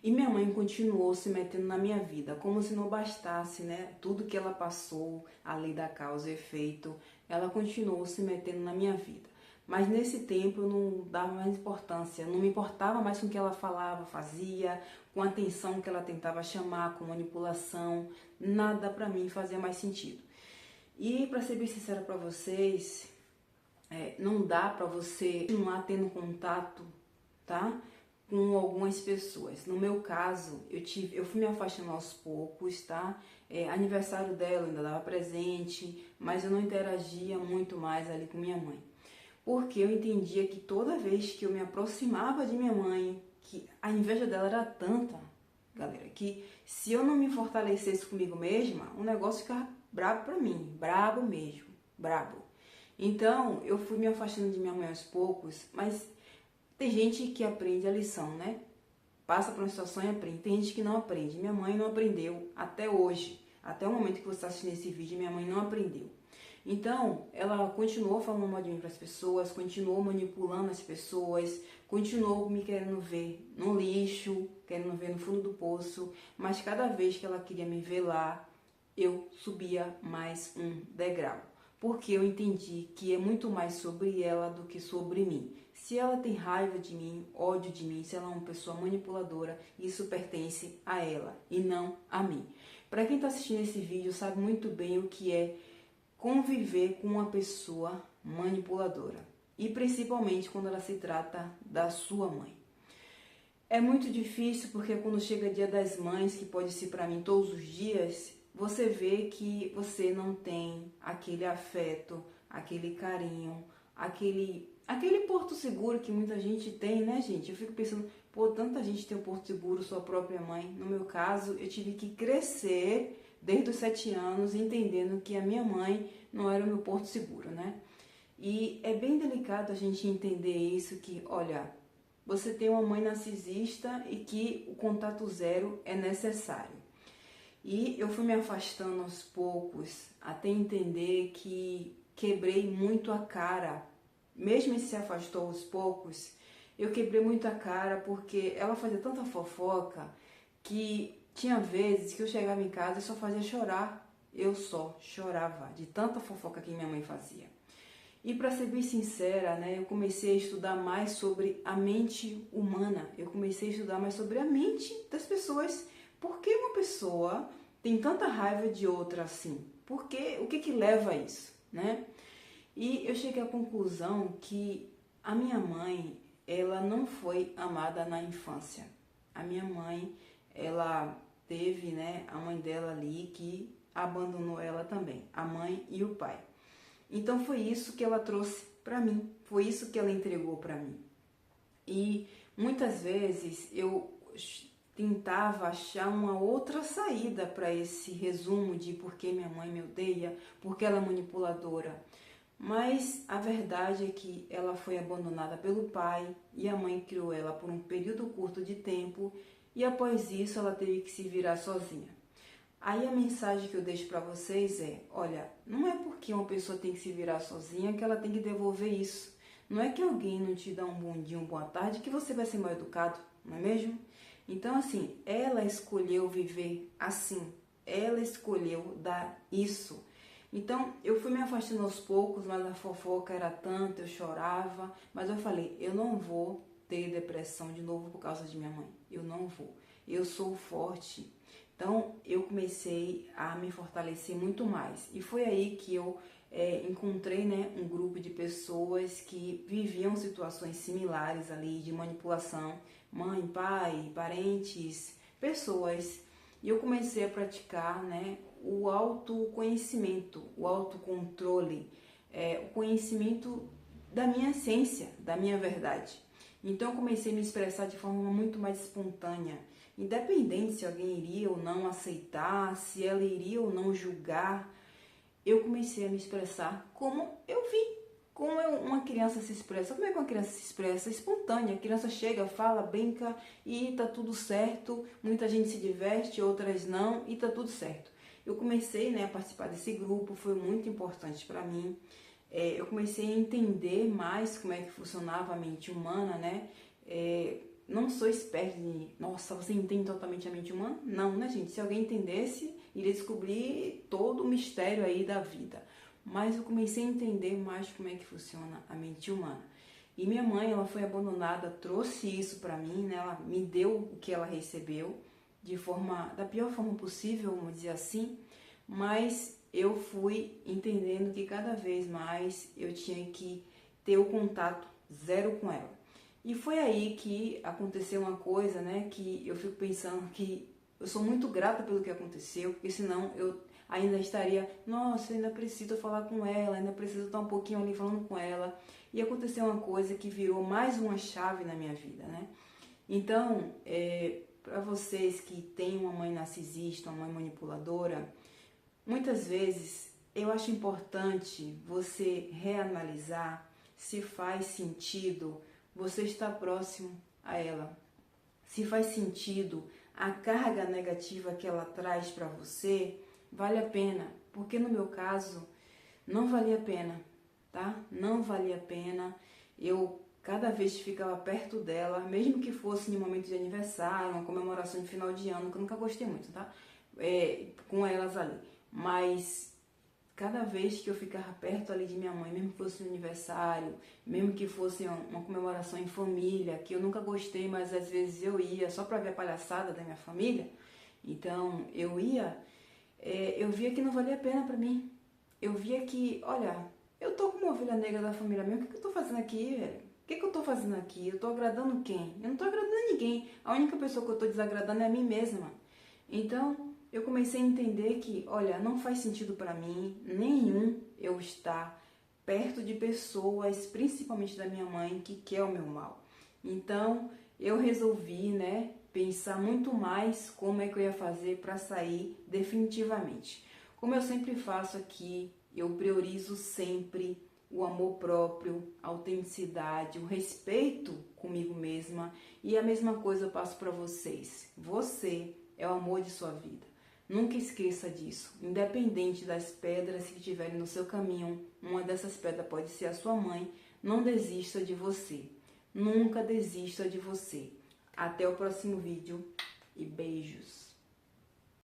E minha mãe continuou se metendo na minha vida, como se não bastasse, né? Tudo que ela passou, a lei da causa e efeito, ela continuou se metendo na minha vida. Mas nesse tempo eu não dava mais importância, não me importava mais com o que ela falava, fazia, com a atenção que ela tentava chamar, com manipulação, nada pra mim fazia mais sentido. E pra ser bem sincera pra vocês, não dá pra você continuar tendo contato, tá? Com algumas pessoas. No meu caso, eu fui me afastando aos poucos, tá? Aniversário dela, eu ainda dava presente, mas eu não interagia muito mais ali com minha mãe. Porque eu entendia que toda vez que eu me aproximava de minha mãe, que a inveja dela era tanta, galera, que se eu não me fortalecesse comigo mesma, o negócio ficava brabo pra mim, brabo mesmo, brabo. Então, eu fui me afastando de minha mãe aos poucos, mas tem gente que aprende a lição, né? Passa por uma situação e aprende. Tem gente que não aprende. Minha mãe não aprendeu até hoje. Até o momento que você está assistindo esse vídeo, minha mãe não aprendeu. Então, ela continuou falando mal de mim para as pessoas, continuou manipulando as pessoas, continuou me querendo ver no lixo, querendo ver no fundo do poço, mas cada vez que ela queria me ver lá, eu subia mais um degrau. Porque eu entendi que é muito mais sobre ela do que sobre mim. Se ela tem raiva de mim, ódio de mim, se ela é uma pessoa manipuladora, isso pertence a ela e não a mim. Para quem está assistindo esse vídeo sabe muito bem o que é conviver com uma pessoa manipuladora. E principalmente quando ela se trata da sua mãe. É muito difícil porque quando chega Dia das Mães, que pode ser para mim todos os dias, você vê que você não tem aquele afeto, aquele carinho, aquele porto seguro que muita gente tem, né, gente? Eu fico pensando, pô, tanta gente tem um porto seguro, sua própria mãe. No meu caso, eu tive que crescer desde os 7 anos, entendendo que a minha mãe não era o meu porto seguro, né? E é bem delicado a gente entender isso, que, olha, você tem uma mãe narcisista e que o contato zero é necessário. E eu fui me afastando aos poucos até entender que quebrei muito a cara. Mesmo se afastou aos poucos, eu quebrei muito a cara porque ela fazia tanta fofoca que tinha vezes que eu chegava em casa e só fazia chorar. Eu só chorava de tanta fofoca que minha mãe fazia. E para ser bem sincera, né, eu comecei a estudar mais sobre a mente humana. Eu comecei a estudar mais sobre a mente das pessoas. Por que uma pessoa tem tanta raiva de outra assim? O que leva a isso, né? E eu cheguei à conclusão que a minha mãe, ela não foi amada na infância. A minha mãe, ela teve, né, a mãe dela ali que abandonou ela também, a mãe e o pai. Então foi isso que ela trouxe para mim, foi isso que ela entregou para mim. E muitas vezes eu tentava achar uma outra saída para esse resumo de por que minha mãe me odeia, porque ela é manipuladora. Mas a verdade é que ela foi abandonada pelo pai e a mãe criou ela por um período curto de tempo e após isso ela teve que se virar sozinha. Aí a mensagem que eu deixo para vocês é, olha, não é porque uma pessoa tem que se virar sozinha que ela tem que devolver isso. Não é que alguém não te dá um bom dia, uma boa tarde, que você vai ser mal educado, não é mesmo? Então assim, ela escolheu viver assim, ela escolheu dar isso. Então eu fui me afastando aos poucos, mas a fofoca era tanta, eu chorava, mas eu falei, eu não vou ter depressão de novo por causa de minha mãe, eu não vou, eu sou forte. Então eu comecei a me fortalecer muito mais e foi aí que eu encontrei, né, um grupo de pessoas que viviam situações similares ali de manipulação, mãe, pai, parentes, pessoas, e eu comecei a praticar, né, o autoconhecimento, o autocontrole, o conhecimento da minha essência, da minha verdade. Então eu comecei a me expressar de forma muito mais espontânea, independente se alguém iria ou não aceitar, se ela iria ou não julgar, eu comecei a me expressar como eu vi, como uma criança se expressa. Como é que uma criança se expressa? Espontânea. A criança chega, fala, brinca e tá tudo certo. Muita gente se diverte, outras não e tá tudo certo. Eu comecei, né, a participar desse grupo, foi muito importante para mim. Eu comecei a entender mais como é que funcionava a mente humana, né? não sou esperta de, nossa, você entende totalmente a mente humana? Não, né, gente? Se alguém entendesse, iria descobrir todo o mistério aí da vida. Mas eu comecei a entender mais como é que funciona a mente humana. E minha mãe, ela foi abandonada, trouxe isso para mim, né? Ela me deu o que ela recebeu da pior forma possível, vamos dizer assim, mas eu fui entendendo que cada vez mais eu tinha que ter o contato zero com ela. E foi aí que aconteceu uma coisa, né, que eu fico pensando que eu sou muito grata pelo que aconteceu, porque senão eu ainda estaria, nossa, ainda preciso falar com ela, ainda preciso estar um pouquinho ali falando com ela. E aconteceu uma coisa que virou mais uma chave na minha vida, né? Então, para vocês que têm uma mãe narcisista, uma mãe manipuladora, muitas vezes eu acho importante você reanalisar se faz sentido você estar próximo a ela, se faz sentido a carga negativa que ela traz para você, vale a pena, porque no meu caso não valia a pena, tá? Não valia a pena. Eu cada vez que ficava perto dela, mesmo que fosse em um momento de aniversário, uma comemoração de final de ano, que eu nunca gostei muito, tá? Com elas ali. Mas cada vez que eu ficava perto ali de minha mãe, mesmo que fosse um aniversário, mesmo que fosse uma comemoração em família, que eu nunca gostei, mas às vezes eu ia só para ver a palhaçada da minha família, então eu ia, eu via que não valia a pena para mim. Eu via que, olha, eu tô como ovelha negra da família minha, o que eu tô fazendo aqui, velho? O que eu tô fazendo aqui? Eu tô agradando quem? Eu não tô agradando ninguém. A única pessoa que eu tô desagradando é a mim mesma. Então, eu comecei a entender que, olha, não faz sentido para mim nenhum eu estar perto de pessoas, principalmente da minha mãe, que quer o meu mal. Então, eu resolvi, né, pensar muito mais como é que eu ia fazer para sair definitivamente. Como eu sempre faço aqui, eu priorizo sempre o amor próprio, a autenticidade, o respeito comigo mesma, e a mesma coisa eu passo para vocês. Você é o amor de sua vida. Nunca esqueça disso. Independente das pedras que estiverem no seu caminho, uma dessas pedras pode ser a sua mãe. Não desista de você. Nunca desista de você. Até o próximo vídeo e beijos.